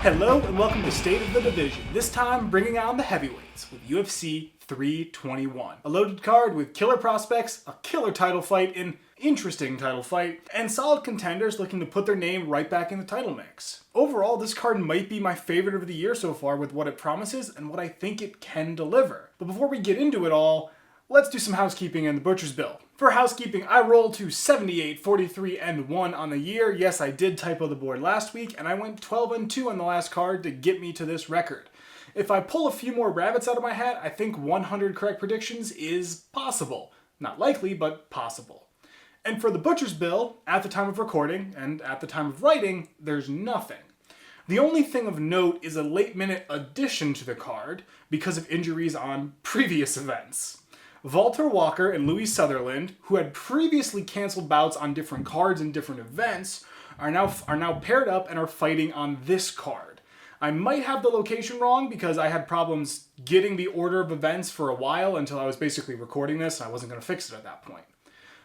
Hello and welcome to State of the Division, this time bringing on the heavyweights with UFC 321. A loaded card with killer prospects, a killer title fight, an interesting title fight, and solid contenders looking to put their name right back in the title mix. Overall, this card might be my favorite of the year so far with what it promises and what I think it can deliver. But before we get into it all, let's do some housekeeping and the butcher's bill. For housekeeping, I rolled to 78, 43, and 1 on the year. Yes, I did typo the board last week, and I went 12 and 2 on the last card to get me to this record. If I pull a few more rabbits out of my hat, I think 100 correct predictions is possible. Not likely, but possible. And for the butcher's bill, at the time of recording, and at the time of writing, there's nothing. The only thing of note is a late-minute addition to the card because of injuries on previous events. Walter Walker and Louis Sutherland, who had previously canceled bouts on different cards and different events, are now paired up and are fighting on this card. I might have the location wrong because I had problems getting the order of events for a while until I was basically recording this and I wasn't going to fix it at that point.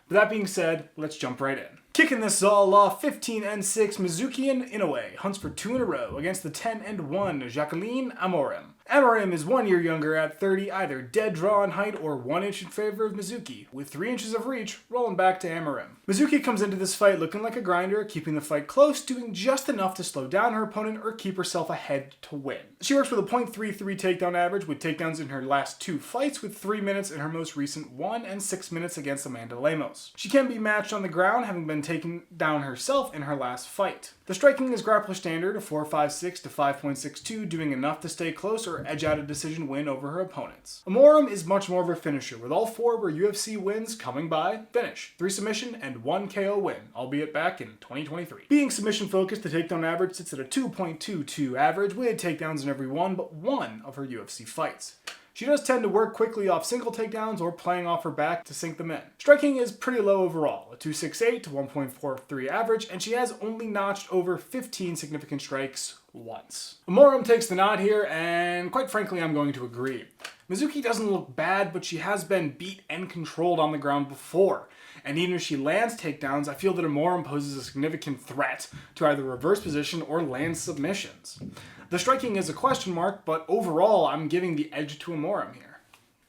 But that being said, let's jump right in. Kicking this all off, 15 and 6, Mizuki and Inoue hunts for 2 in a row against the 10 and 1, Jacqueline Amorim. Amorim is 1 year younger at 30, either dead draw in height or 1 inch in favor of Mizuki, with 3 inches of reach, rolling back to Amorim. Mizuki comes into this fight looking like a grinder, keeping the fight close, doing just enough to slow down her opponent or keep herself ahead to win. She works with a .33 takedown average, with takedowns in her last 2 fights, with 3 minutes in her most recent 1 and 6 minutes against Amanda Lemos. She can be matched on the ground, having been taken down herself in her last fight. The striking is grappler standard of 4.56 to 5.62, doing enough to stay close or edge out a decision win over her opponents. Amorim is much more of a finisher, with all 4 were UFC wins coming by finish, 3 submission and 1 KO win, albeit back in 2023. Being submission focused, the takedown average sits at a 2.22 average, with takedowns in every one but 1 of her UFC fights. She does tend to work quickly off single takedowns or playing off her back to sink them in. Striking is pretty low overall, a 2.68 to 1.43 average, and she has only notched over 15 significant strikes once. Amorim takes the nod here, and quite frankly, I'm going to agree. Mizuki doesn't look bad, but she has been beat and controlled on the ground before. And even if she lands takedowns, I feel that Amorim poses a significant threat to either reverse position or land submissions. The striking is a question mark, but overall, I'm giving the edge to Amorim here.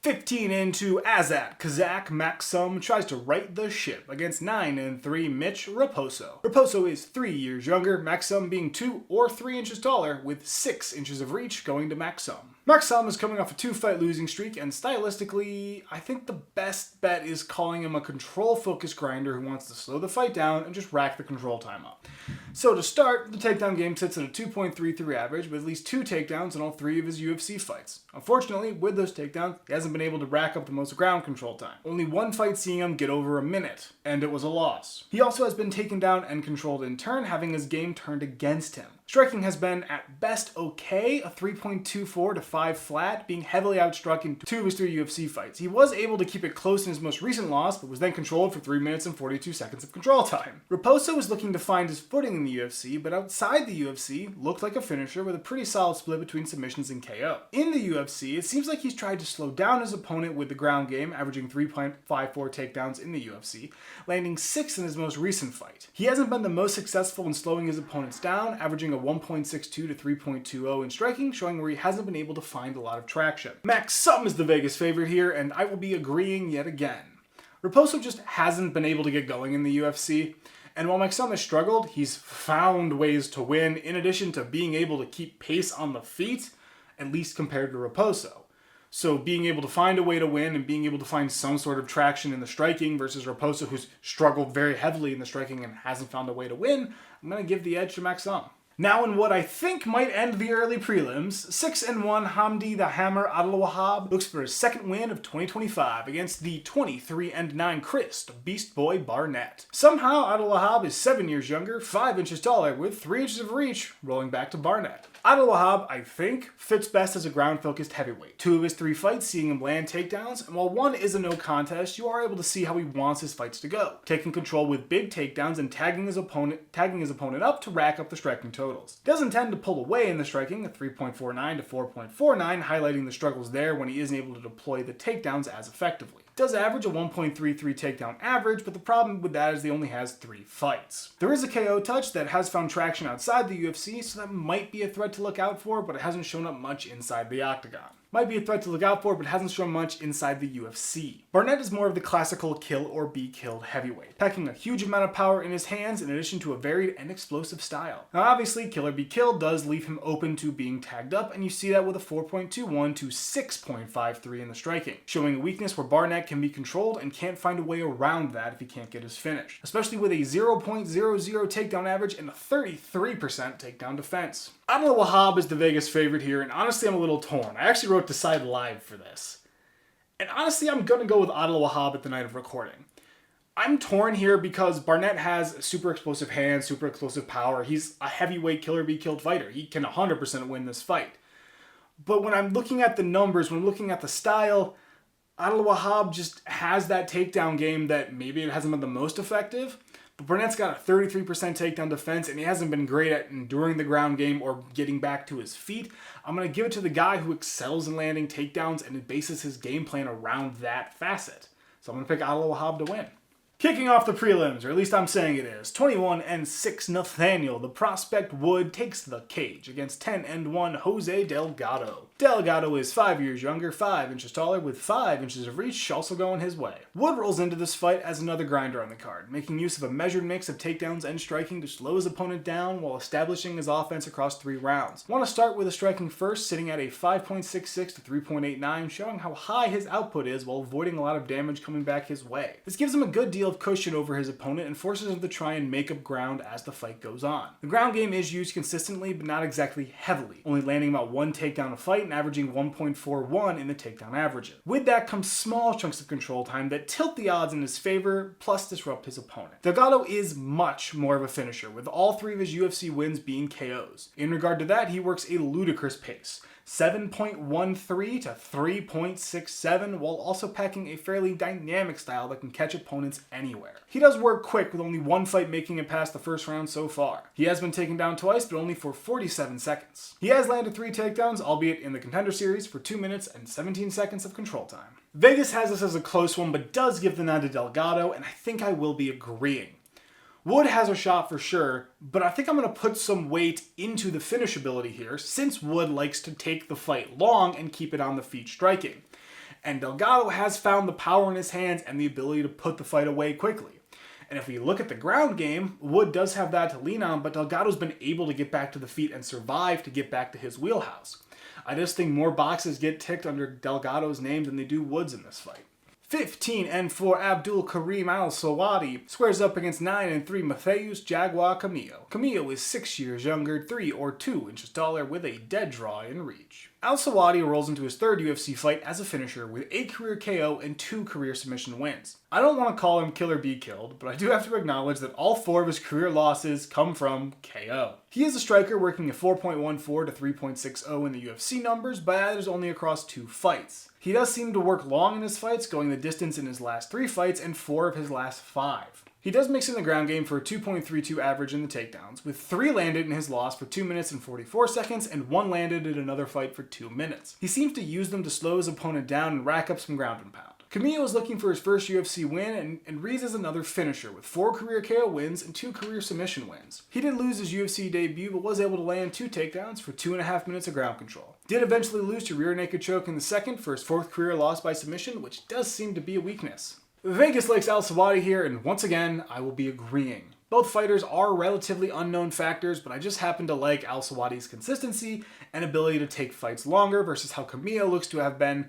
15 into Azat, Kazakh Maksum tries to right the ship against 9 and 3 Mitch Raposo. Raposo is 3 years younger, Maksum being 2 or 3 inches taller, with 6 inches of reach going to Maksum. Maksum is coming off a 2-fight losing streak, and stylistically, I think the best bet is calling him a control-focused grinder who wants to slow the fight down and just rack the control time up. So to start, the takedown game sits at a 2.33 average, with at least 2 takedowns in all 3 of his UFC fights. Unfortunately, with those takedowns, he hasn't been able to rack up the most ground control time. Only 1 fight seeing him get over a minute, and it was a loss. He also has been taken down and controlled in turn, having his game turned against him. Striking has been at best okay, a 3.24 to 5 flat, being heavily outstruck in 2 of his 3 UFC fights. He was able to keep it close in his most recent loss, but was then controlled for 3 minutes and 42 seconds of control time. Raposo was looking to find his footing in the UFC, but outside the UFC, looked like a finisher with a pretty solid split between submissions and KO. In the UFC, it seems like he's tried to slow down his opponent with the ground game, averaging 3.54 takedowns in the UFC, landing 6 in his most recent fight. He hasn't been the most successful in slowing his opponents down, averaging a 1.62 to 3.20 in striking, showing where he hasn't been able to find a lot of traction. Maksum is the Vegas favorite here, and I will be agreeing yet again. Raposo just hasn't been able to get going in the UFC, and while Maksum has struggled, he's found ways to win, in addition to being able to keep pace on the feet, at least compared to Raposo. So being able to find a way to win and being able to find some sort of traction in the striking versus Raposo, who's struggled very heavily in the striking and hasn't found a way to win, I'm going to give the edge to Maksum. Now in what I think might end the early prelims, 6 and 1 Hamdi the Hammer Adelwahab looks for his 2nd win of 2025 against the 23 and 9 Chris Beast Boy Barnett. Somehow Adelwahab is 7 years younger, 5 inches taller, with 3 inches of reach, rolling back to Barnett. Adelwahab, I think, fits best as a ground-focused heavyweight. 2 of his 3 fights seeing him land takedowns, and while 1 is a no contest, you are able to see how he wants his fights to go, taking control with big takedowns and tagging his opponent up to rack up the striking total. totals. Doesn't tend to pull away in the striking, a 3.49 to 4.49, highlighting the struggles there when he isn't able to deploy the takedowns as effectively. Does average a 1.33 takedown average, but the problem with that is he only has 3 fights. There is a KO touch that has found traction outside the UFC, so that might be a threat to look out for, but it hasn't shown up much inside the octagon. Might be a threat to look out for, but hasn't shown much inside the UFC. Barnett is more of the classical kill or be killed heavyweight, packing a huge amount of power in his hands in addition to a varied and explosive style. Now obviously, kill or be killed does leave him open to being tagged up, and you see that with a 4.21 to 6.53 in the striking, showing a weakness where Barnett can be controlled and can't find a way around that if he can't get his finish, especially with a 0.00 takedown average and a 33% takedown defense. Adelwahab is the Vegas favorite here, and honestly I'm a little torn. I actually wrote Decide Live for this. And honestly, I'm going to go with Adelwahab at the night of recording. I'm torn here because Barnett has super explosive hands, super explosive power. He's a heavyweight kill or be killed fighter. He can 100% win this fight. But when I'm looking at the numbers, when I'm looking at the style, Adelwahab just has that takedown game that maybe it hasn't been the most effective. But Barnett's got a 33% takedown defense, and he hasn't been great at enduring the ground game or getting back to his feet. I'm going to give it to the guy who excels in landing takedowns and bases his game plan around that facet. So I'm going to pick Adelwahab to win. Kicking off the prelims, or at least I'm saying it is, 21-6 Nathaniel, the prospect Wood, takes the cage against 10-1 Jose Delgado. Delgado is 5 years younger, 5 inches taller, with 5 inches of reach also going his way. Wood rolls into this fight as another grinder on the card, making use of a measured mix of takedowns and striking to slow his opponent down while establishing his offense across 3 rounds. Want to start with the striking first, sitting at a 5.66 to 3.89, showing how high his output is while avoiding a lot of damage coming back his way. This gives him a good deal of cushion over his opponent and forces him to try and make up ground as the fight goes on. The ground game is used consistently, but not exactly heavily, only landing about 1 takedown a fight and averaging 1.41 in the takedown averages. With that comes small chunks of control time that tilt the odds in his favor, plus disrupt his opponent. Delgado is much more of a finisher, with all 3 of his UFC wins being KOs. In regard to that, he works a ludicrous pace, 7.13 to 3.67, while also packing a fairly dynamic style that can catch opponents anywhere. He does work quick, with only 1 fight making it past the first round so far. He has been taken down twice, but only for 47 seconds. He has landed 3 takedowns, albeit in the Contender Series, for 2 minutes and 17 seconds of control time. Vegas has this as a close one, but does give the nod to Delgado, and I think I will be agreeing. Wood has a shot for sure, but I think I'm going to put some weight into the finishability here, since Wood likes to take the fight long and keep it on the feet striking. And Delgado has found the power in his hands and the ability to put the fight away quickly. And if we look at the ground game, Wood does have that to lean on, but Delgado's been able to get back to the feet and survive to get back to his wheelhouse. I just think more boxes get ticked under Delgado's name than they do Wood's in this fight. 15-4 Abdul Karim Al-Selwady squares up against 9-3 Mattheus Jaguar Camilo. Camilo is 6 years younger, 3 or 2 inches taller, with a dead draw in reach. Al-Selwady rolls into his 3rd UFC fight as a finisher with 8 career KO and 2 career submission wins. I don't want to call him kill or be killed, but I do have to acknowledge that all 4 of his career losses come from KO. He is a striker working a 4.14 to 3.60 in the UFC numbers, but that is only across 2 fights. He does seem to work long in his fights, going the distance in his last 3 fights and 4 of his last 5. He does mix in the ground game for a 2.32 average in the takedowns, with 3 landed in his loss for 2 minutes and 44 seconds and 1 landed in another fight for 2 minutes. He seems to use them to slow his opponent down and rack up some ground and pound. Camilo is looking for his first UFC win and reads as another finisher with 4 career KO wins and 2 career submission wins. He did lose his UFC debut, but was able to land 2 takedowns for 2.5 minutes of ground control. Did eventually lose to rear naked choke in the second for his 4th career loss by submission, which does seem to be a weakness. Vegas likes Al-Selwady here, and once again, I will be agreeing. Both fighters are relatively unknown factors, but I just happen to like Al-Selwady's consistency and ability to take fights longer versus how Camilo looks to have been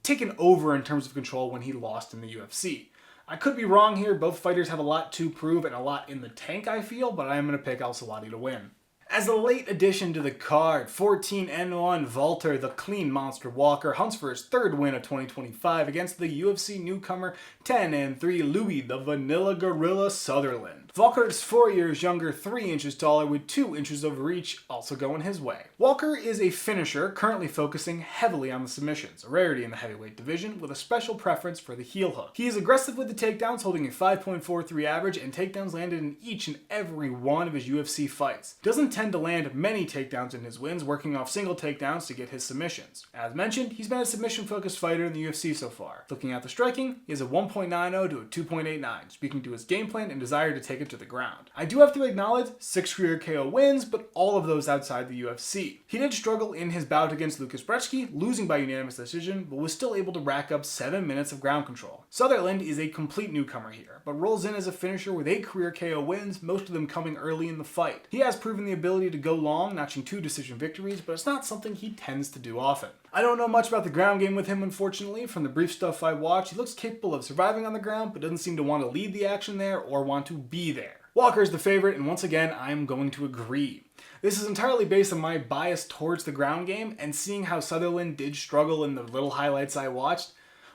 taken over in terms of control when he lost in the UFC. I could be wrong here, both fighters have a lot to prove and a lot in the tank, I feel, but I am going to pick Al-Selwady to win. As a late addition to the card, 14-1 Walter the Clean Monster Walker hunts for his 3rd win of 2025 against the UFC newcomer 10-3 Louis the Vanilla Gorilla Sutherland. Volkov is 4 years younger, 3 inches taller, with 2 inches of reach, also going his way. Walker is a finisher, currently focusing heavily on the submissions, a rarity in the heavyweight division, with a special preference for the heel hook. He is aggressive with the takedowns, holding a 5.43 average, and takedowns landed in each and every one of his UFC fights. Doesn't tend to land many takedowns in his wins, working off single takedowns to get his submissions. As mentioned, he's been a submission-focused fighter in the UFC so far. Looking at the striking, he has a 1.90 to a 2.89, speaking to his game plan and desire to take it to the ground. I do have to acknowledge 6 career KO wins, but all of those outside the UFC. He did struggle in his bout against Rebecki, losing by unanimous decision, but was still able to rack up 7 minutes of ground control. Sutherland is a complete newcomer here, but rolls in as a finisher with 8 career KO wins, most of them coming early in the fight. He has proven the ability to go long, notching 2 decision victories, but it's not something he tends to do often. I don't know much about the ground game with him, unfortunately. From the brief stuff I watched, he looks capable of surviving on the ground, but doesn't seem to want to lead the action there or want to be there. Walker is the favorite, and once again, I'm going to agree. This is entirely based on my bias towards the ground game, and seeing how Sutherland did struggle in the little highlights I watched.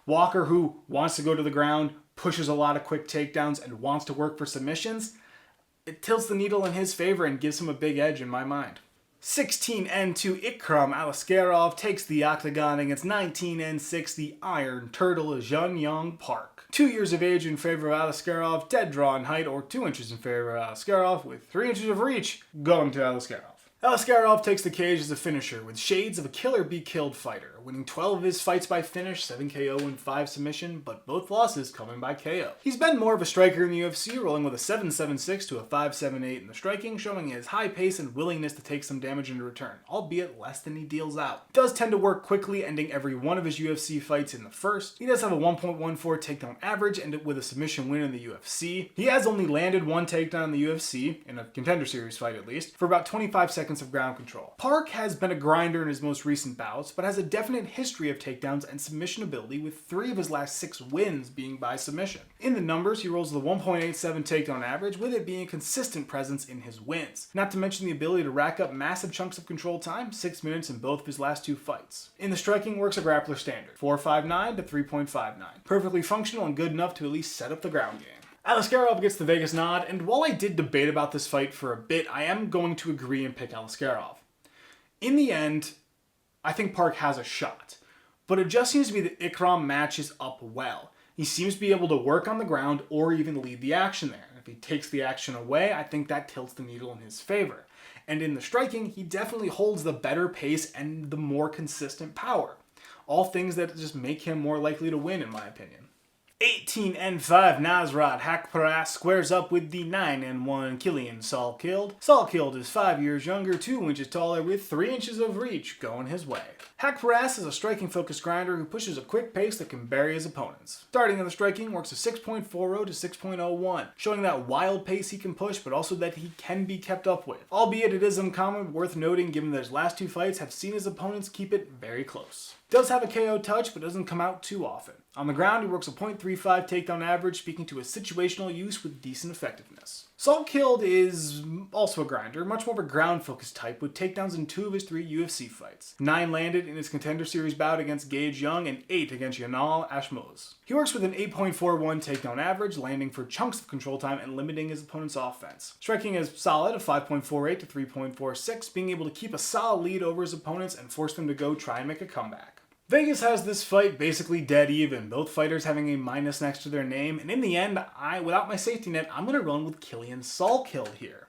Walker, who wants to go to the ground, pushes a lot of quick takedowns, and wants to work for submissions, it tilts the needle in his favor and gives him a big edge in my mind. 16-2 Aliskerov takes the octagon against 19-6 the Iron Turtle Jun-Young Park. 2 years of age in favor of Aliskerov, dead draw in height, or 2 inches in favor of Aliskerov, with 3 inches of reach going to Aliskerov. Aliskerov takes the cage as a finisher, with shades of a kill-or-be-killed fighter, winning 12 of his fights by finish, 7 KO and 5 submission, but both losses coming by KO. He's been more of a striker in the UFC, rolling with a 7.76 to a 5.78 in the striking, showing his high pace and willingness to take some damage in return, albeit less than he deals out. Does tend to work quickly, ending every one of his UFC fights in the first. He does have a 1.14 takedown average, and with a submission win in the UFC. He has only landed 1 takedown in the UFC, in a Contender Series fight at least, for about 25 seconds of ground control. Park has been a grinder in his most recent bouts, but has a definite history of takedowns and submission ability, with 3 of his last 6 wins being by submission. In the numbers, he rolls the 1.87 takedown average, with it being a consistent presence in his wins. Not to mention the ability to rack up massive chunks of control time, 6 minutes in both of his last 2 fights. In the striking, works a grappler standard, 4.59 to 3.59. Perfectly functional and good enough to at least set up the ground game. Aliskerov gets the Vegas nod, and while I did debate about this fight for a bit, I am going to agree and pick Aliskerov. In the end, I think Park has a shot, but it just seems to be that Ikram matches up well. He seems to be able to work on the ground or even lead the action there. If he takes the action away, I think that tilts the needle in his favor. And in the striking, he definitely holds the better pace and the more consistent power. All things that just make him more likely to win, in my opinion. 18-5 Nasrat Haqparast squares up with the 9-1 Killian Salkilld. Salkilld is 5 years younger, 2 inches taller, with 3 inches of reach going his way. Haqparast is a striking-focused grinder who pushes a quick pace that can bury his opponents. Starting in the striking, works a 6.40 to 6.01, showing that wild pace he can push, but also that he can be kept up with. Albeit it is uncommon, worth noting given that his last 2 fights have seen his opponents keep it very close. Does have a KO touch, but doesn't come out too often. On the ground, he works a 0.35 takedown average, speaking to his situational use with decent effectiveness. Salkilld is also a grinder, much more of a ground-focused type, with takedowns in 2 of his 3 UFC fights. 9 landed in his Contender Series bout against Gage Young and 8 against Yanal Ashmoz. He works with an 8.41 takedown average, landing for chunks of control time and limiting his opponent's offense. Striking is solid, a 5.48 to 3.46, being able to keep a solid lead over his opponents and force them to go try and make a comeback. Vegas has this fight basically dead even, both fighters having a minus next to their name, and in the end, without my safety net, I'm going to run with Killian Salkilld here.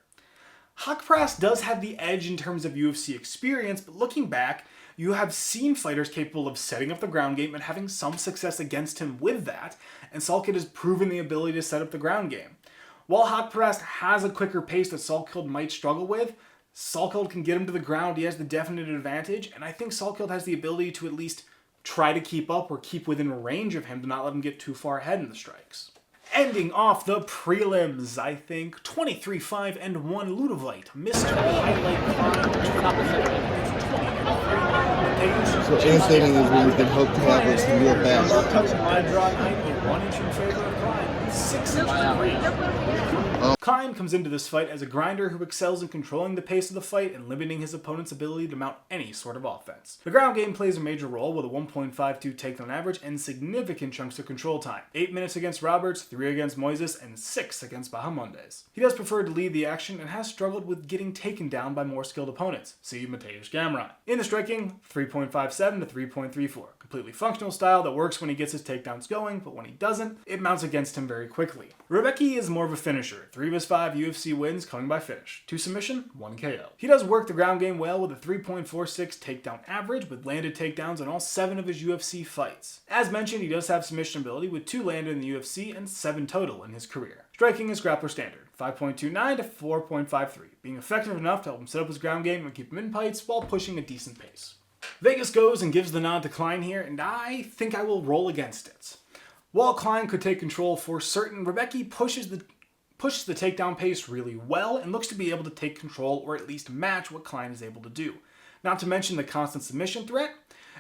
Haqparast does have the edge in terms of UFC experience, but looking back, you have seen fighters capable of setting up the ground game and having some success against him with that, and Salkilld has proven the ability to set up the ground game. While Haqparast has a quicker pace that Salkilld might struggle with, Salkilld can get him to the ground, he has the definite advantage, and I think Salkilld has the ability to at least try to keep up or keep within range of him to not let him get too far ahead in the strikes. Ending off the prelims, I think, 23-5-1 Ludovite, Mr. Highlight Klein. So annotating is when we can hope to have some real best. Touch line draw 1 inch in favor of Klein. with 6 inches of reach. Klein comes into this fight as a grinder who excels in controlling the pace of the fight and limiting his opponent's ability to mount any sort of offense. The ground game plays a major role with a 1.52 takedown average and significant chunks of control time. 8 minutes against Roberts, 3 against Moises, and 6 against Bahamondes. He does prefer to lead the action and has struggled with getting taken down by more skilled opponents. See Mateusz Gamrot. In the striking, 3.57 to 3.34. Completely functional style that works when he gets his takedowns going, but when he doesn't, it mounts against him very quickly. Rebecki is more of a finisher. 3 of his 5 UFC wins coming by finish. 2 submission, 1 KO. He does work the ground game well with a 3.46 takedown average with landed takedowns in all 7 of his UFC fights. As mentioned, he does have submission ability with 2 landed in the UFC and 7 total in his career. Striking is grappler standard, 5.29 to 4.53, being effective enough to help him set up his ground game and keep him in fights while pushing a decent pace. Vegas goes and gives the nod to Klein here, and I think I will roll against it. While Klein could take control for certain, Rebecki pushes the takedown pace really well and looks to be able to take control or at least match what Klein is able to do. Not to mention the constant submission threat,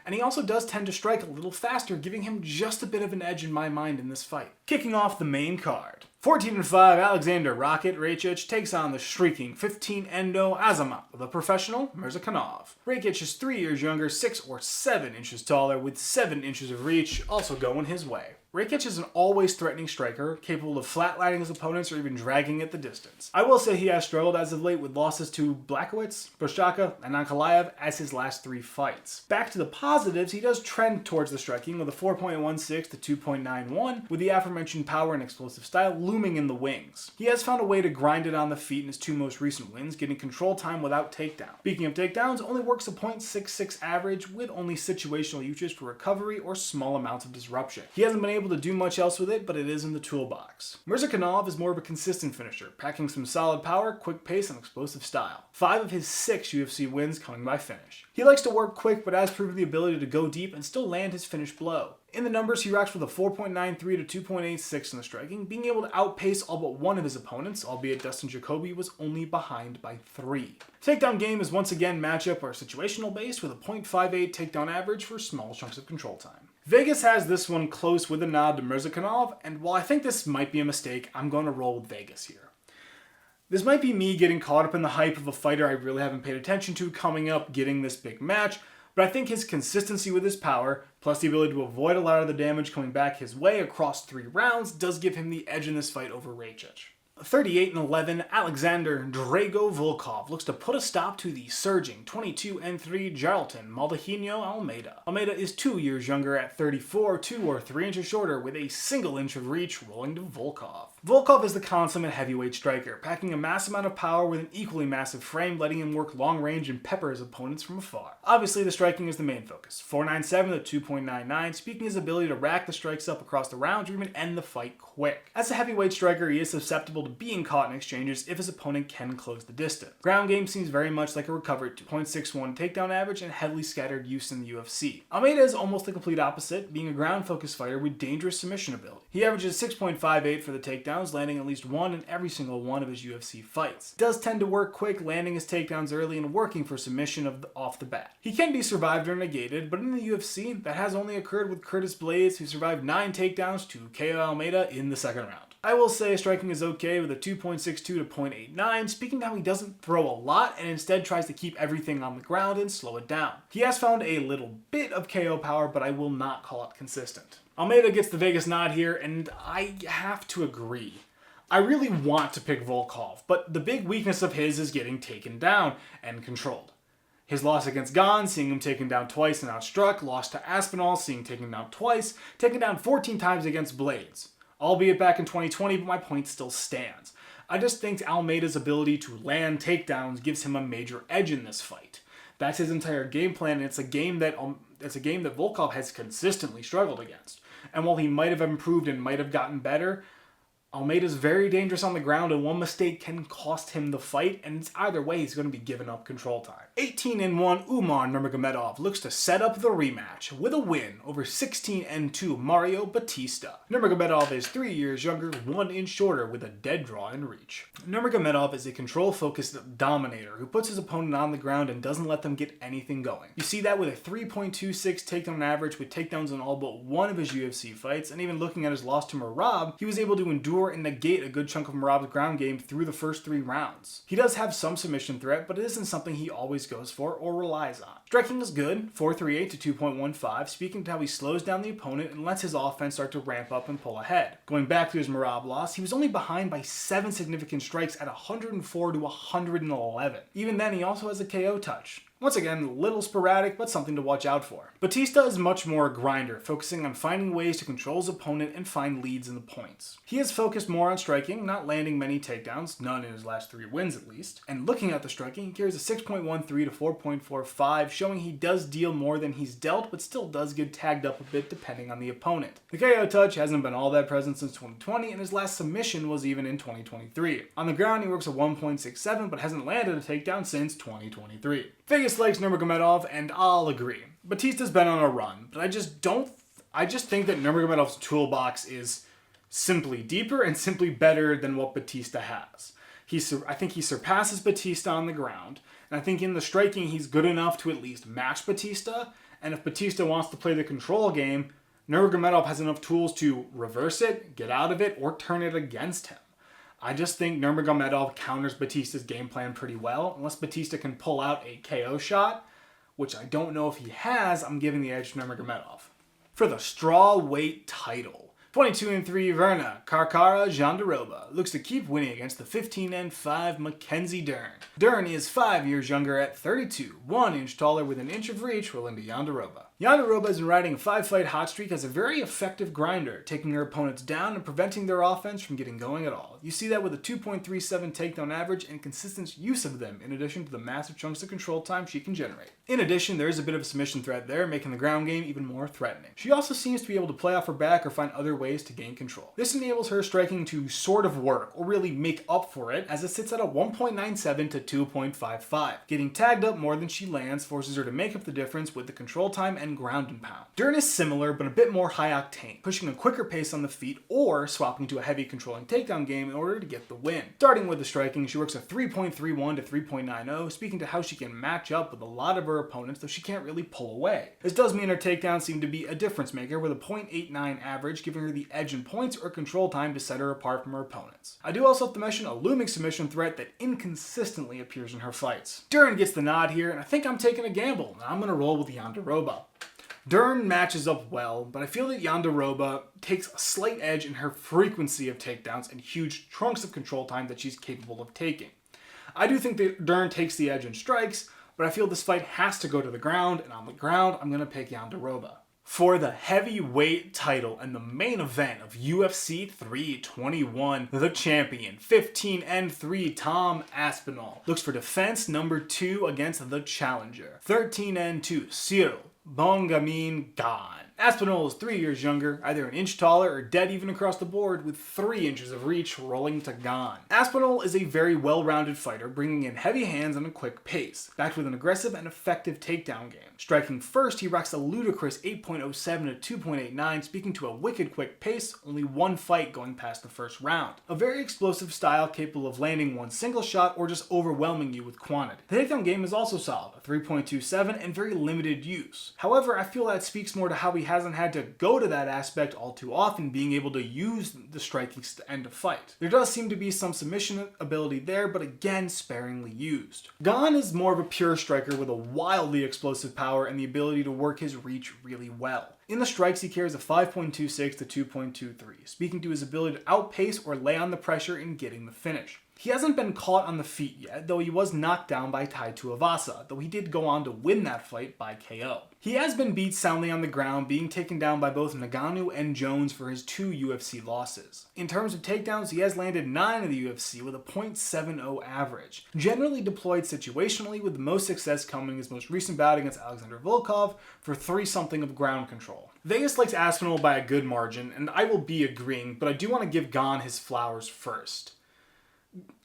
and he also does tend to strike a little faster, giving him just a bit of an edge in my mind in this fight. Kicking off the main card. 14-5, Alexander Rakic takes on the shrieking 15-endo Azamat with a professional, Murzakanov. Rakic is 3 years younger, 6 or 7 inches taller, with 7 inches of reach, also going his way. Rakic is an always threatening striker, capable of flatlining his opponents or even dragging at the distance. I will say he has struggled as of late with losses to Blachowicz, Prochazka, and Ankalaev as his last 3 fights. Back to the positives, he does trend towards the striking with a 4.16 to 2.91, with the aforementioned power and explosive style looming in the wings. He has found a way to grind it on the feet in his 2 most recent wins, getting control time without takedown. Speaking of takedowns, only works a 0.66 average with only situational usage for recovery or small amounts of disruption. He hasn't been able to do much else with it, but it is in the toolbox. Murzakanov is more of a consistent finisher, packing some solid power, quick pace, and explosive style. 5 of his 6 UFC wins coming by finish. He likes to work quick, but has proven the ability to go deep and still land his finished blow. In the numbers, he racks with a 4.93 to 2.86 in the striking, being able to outpace all but one of his opponents, albeit Dustin Jacoby was only behind by 3. Takedown game is once again matchup or situational based with a 0.58 takedown average for small chunks of control time. Vegas has this one close with a nod to Murzakanov, and while I think this might be a mistake, I'm going to roll with Vegas here. This might be me getting caught up in the hype of a fighter I really haven't paid attention to coming up, getting this big match, but I think his consistency with his power, plus the ability to avoid a lot of the damage coming back his way across 3 rounds, does give him the edge in this fight over Rakic. 38-11, Alexander Drago Volkov looks to put a stop to the surging 22-3 Jarlton Maldahino Almeida. Almeida is 2 years younger at 34, 2 or 3 inches shorter with a single inch of reach rolling to Volkov. Volkov is the consummate heavyweight striker, packing a massive amount of power with an equally massive frame, letting him work long range and pepper his opponents from afar. Obviously, the striking is the main focus. 4.97 to 2.99, speaking his ability to rack the strikes up across the rounds or even end the fight quick. As a heavyweight striker, he is susceptible to being caught in exchanges if his opponent can close the distance. Ground game seems very much like a recovered 2.61 takedown average and heavily scattered use in the UFC. Almeida is almost the complete opposite, being a ground-focused fighter with dangerous submission ability. He averages 6.58 for the takedowns, landing at least 1 in every single one of his UFC fights. Does tend to work quick, landing his takedowns early and working for submission off the bat. He can be survived or negated, but in the UFC, that has only occurred with Curtis Blaydes, who survived 9 takedowns to KO Almeida in the second round. I will say striking is okay with a 2.62 to 0.89, speaking how he doesn't throw a lot and instead tries to keep everything on the ground and slow it down. He has found a little bit of KO power, but I will not call it consistent. Almeida gets the Vegas nod here, and I have to agree. I really want to pick Volkov, but the big weakness of his is getting taken down and controlled. His loss against Gane, seeing him taken down twice and outstruck, lost to Aspinall, seeing taken down twice, taken down 14 times against Blaydes. Albeit back in 2020, but my point still stands. I just think Almeida's ability to land takedowns gives him a major edge in this fight. That's his entire game plan, and it's a game that Volkov has consistently struggled against. And while he might have improved and might have gotten better, Almeida's very dangerous on the ground, and one mistake can cost him the fight, and it's either way he's going to be giving up control time. 18-1 Umar Nurmagomedov looks to set up the rematch with a win over 16-2 Mario Bautista. Nurmagomedov is 3 years younger, 1 inch shorter, with a dead draw in reach. Nurmagomedov is a control-focused dominator who puts his opponent on the ground and doesn't let them get anything going. You see that with a 3.26 takedown average, with takedowns in all but one of his UFC fights, and even looking at his loss to Merab, he was able to endure and negate a good chunk of Merab's ground game through the first 3 rounds. He does have some submission threat, but it isn't something he always goes for or relies on. Striking is good, 4.38 to 2.15, speaking to how he slows down the opponent and lets his offense start to ramp up and pull ahead. Going back to his Merab loss, he was only behind by 7 significant strikes at 104 to 111. Even then, he also has a KO touch. Once again, a little sporadic, but something to watch out for. Bautista is much more a grinder, focusing on finding ways to control his opponent and find leads in the points. He is focused more on striking, not landing many takedowns, none in his last 3 wins at least. And looking at the striking, he carries a 6.13 to 4.45, showing he does deal more than he's dealt, but still does get tagged up a bit depending on the opponent. The KO touch hasn't been all that present since 2020, and his last submission was even in 2023. On the ground, he works a 1.67, but hasn't landed a takedown since 2023. Vegas likes Nurmagomedov, and I'll agree. Batista's been on a run, but I just think that Nurmagomedov's toolbox is simply deeper and simply better than what Bautista has. I think he surpasses Bautista on the ground, and I think in the striking he's good enough to at least match Bautista, and if Bautista wants to play the control game, Nurmagomedov has enough tools to reverse it, get out of it, or turn it against him. I just think Nurmagomedov counters Bautista's game plan pretty well. Unless Bautista can pull out a KO shot, which I don't know if he has, I'm giving the edge to Nurmagomedov. For the straw weight title, 22-3 Verna Karkara Jandiroba looks to keep winning against the 15-5 Mackenzie Dern. Dern is 5 years younger at 32, 1 inch taller with an inch of reach, rolling to Jandiroba. Jandiroba has been riding a 5-fight hot streak as a very effective grinder, taking her opponents down and preventing their offense from getting going at all. You see that with a 2.37 takedown average and consistent use of them, in addition to the massive chunks of control time she can generate. In addition, there is a bit of a submission threat there, making the ground game even more threatening. She also seems to be able to play off her back or find other ways to gain control. This enables her striking to sort of work, or really make up for it, as it sits at a 1.97 to 2.55. Getting tagged up more than she lands forces her to make up the difference with the control time and ground and pound. Dern is similar, but a bit more high octane, pushing a quicker pace on the feet or swapping to a heavy controlling takedown game in order to get the win. Starting with the striking, she works a 3.31 to 3.90, speaking to how she can match up with a lot of her opponents, though she can't really pull away. This does mean her takedowns seem to be a difference maker, with a 0.89 average, giving her the edge in points or control time to set her apart from her opponents. I do also have to mention a looming submission threat that inconsistently appears in her fights. Dern gets the nod here, and I think I'm taking a gamble, and I'm going to roll with Jandiroba. Dern matches up well, but I feel that Jandiroba takes a slight edge in her frequency of takedowns and huge chunks of control time that she's capable of taking. I do think that Dern takes the edge in strikes, but I feel this fight has to go to the ground, and on the ground, I'm going to pick Jandiroba. For the heavyweight title and the main event of UFC 321, the champion, 15-3 Tom Aspinall, looks for defense number 2 against the challenger, 13-2 Cyril Bongamin Gane. Aspinall is 3 years younger, either an inch taller or dead even across the board, with 3 inches of reach, rolling to Gane. Aspinall is a very well-rounded fighter, bringing in heavy hands and a quick pace, backed with an aggressive and effective takedown game. Striking first, he rocks a ludicrous 8.07 to 2.89, speaking to a wicked quick pace, only 1 fight going past the first round. A very explosive style capable of landing 1 single shot or just overwhelming you with quantity. The takedown game is also solid, a 3.27 and very limited use. However, I feel that speaks more to how he hasn't had to go to that aspect all too often, being able to use the striking to end a fight. There does seem to be some submission ability there, but again, sparingly used. Gane is more of a pure striker with a wildly explosive power and the ability to work his reach really well. In the strikes, he carries a 5.26 to 2.23, speaking to his ability to outpace or lay on the pressure in getting the finish. He hasn't been caught on the feet yet, though he was knocked down by Tai Tuivasa, though he did go on to win that fight by KO. He has been beat soundly on the ground, being taken down by both Ngannou and Jones for his 2 UFC losses. In terms of takedowns, he has landed 9 in the UFC with a .70 average, generally deployed situationally, with the most success coming in his most recent bout against Alexander Volkov for 3-something of ground control. Vegas likes Aspinall by a good margin, and I will be agreeing, but I do want to give Gane his flowers first.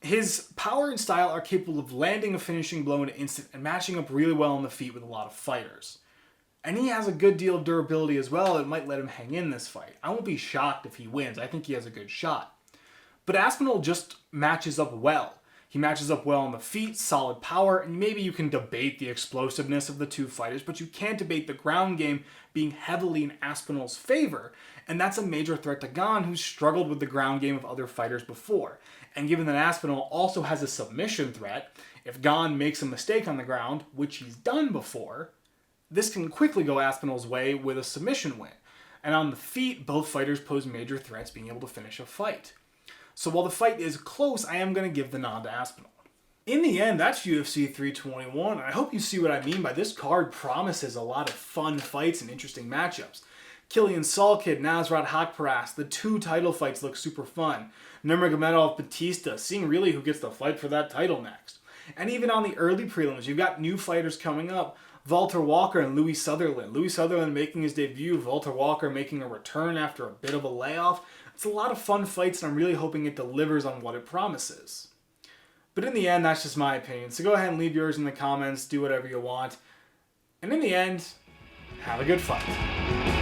His power and style are capable of landing a finishing blow in an instant and matching up really well on the feet with a lot of fighters. And he has a good deal of durability as well that might let him hang in this fight. I won't be shocked if he wins. I think he has a good shot. But Aspinall just matches up well. He matches up well on the feet, solid power, and maybe you can debate the explosiveness of the two fighters, but you can't debate the ground game being heavily in Aspinall's favor, and that's a major threat to Gane, who's struggled with the ground game of other fighters before. And given that Aspinall also has a submission threat, if Gane makes a mistake on the ground, which he's done before, this can quickly go Aspinall's way with a submission win. And on the feet, both fighters pose major threats being able to finish a fight. So while the fight is close, I am going to give the nod to Aspinall. In the end, that's UFC 321, and I hope you see what I mean by this card promises a lot of fun fights and interesting matchups. Killian Salkilld, Nasrat Haqparast, the 2 title fights look super fun. Nurmagomedov, Bautista, seeing really who gets the fight for that title next. And even on the early prelims, you've got new fighters coming up. Walter Walker and Louis Sutherland. Louis Sutherland making his debut, Walter Walker making a return after a bit of a layoff. It's a lot of fun fights, and I'm really hoping it delivers on what it promises. But in the end, that's just my opinion. So go ahead and leave yours in the comments, do whatever you want. And in the end, have a good fight.